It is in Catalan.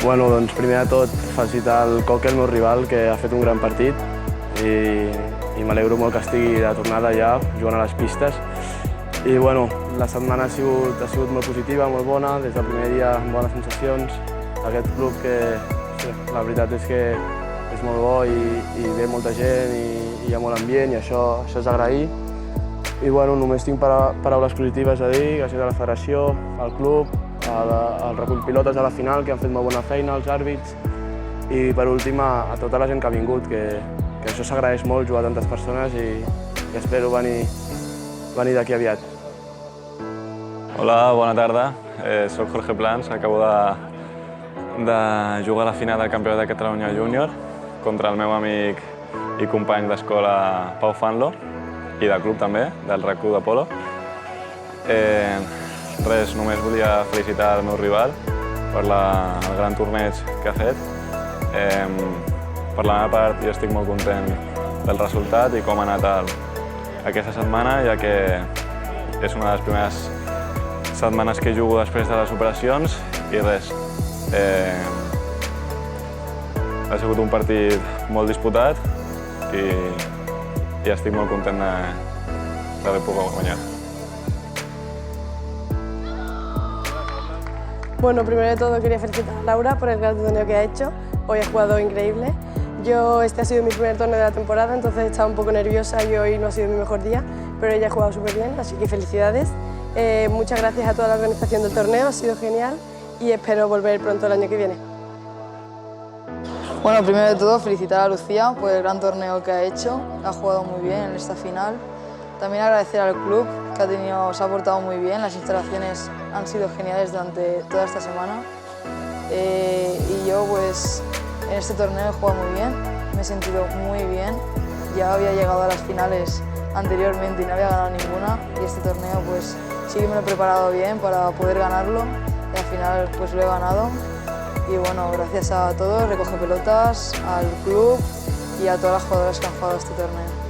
Bueno, doncs primer de tot felicitar el Coque, el meu rival, que ha fet un gran partit i m'alegro molt que estigui de tornada ja, jugant a les pistes. I bueno, la setmana ha sigut molt positiva, molt bona, des del primer dia amb bones sensacions. Aquest club que la veritat és que és molt bo i ve molta gent i hi ha molt ambient i això és d'agrair. I bueno, només tinc paraules positives a dir, gràcies a la federació, al club, al recull pilotes a la final, que han fet molt bona feina, als àrbits, i per últim a tota la gent que ha vingut, que això s'agraeix molt, jugar a tantes persones i espero venir d'aquí aviat. Hola, bona tarda. Soc Jorge Plans, acabo de jugar a la final del Campionat de Catalunya Júnior contra el meu amic i company d'escola Pau Fanlo i del club també, del RAC1 de polo. Res, només volia felicitar el meu rival per el gran torneig que ha fet. Per la meva part, jo estic molt content del resultat i com ha anat aquesta setmana, ja que és una de les primeres setmanes que jugo després de les operacions i res. Ha sigut un partit molt disputat i estic molt content d'haver pogut guanyar. Bueno, primero de todo quería felicitar a Laura por el gran torneo que ha hecho. Hoy ha jugado increíble. Este ha sido mi primer torneo de la temporada, entonces estaba un poco nerviosa y hoy no ha sido mi mejor día, pero ella ha jugado súper bien, así que felicidades. Muchas gracias a toda la organización del torneo, ha sido genial y espero volver pronto el año que viene. Bueno, primero de todo felicitar a Lucía por el gran torneo que ha hecho, ha jugado muy bien en esta final. También agradecer al club que se ha portado muy bien, las instalaciones han sido geniales durante toda esta semana. Y yo pues en este torneo he jugado muy bien, me he sentido muy bien. Ya había llegado a las finales anteriormente y no había ganado ninguna y este torneo pues sí que me lo he preparado bien para poder ganarlo y al final pues lo he ganado. Y bueno, gracias a todos, Recoge Pelotas, al club y a todas las jugadoras que han jugado este torneo.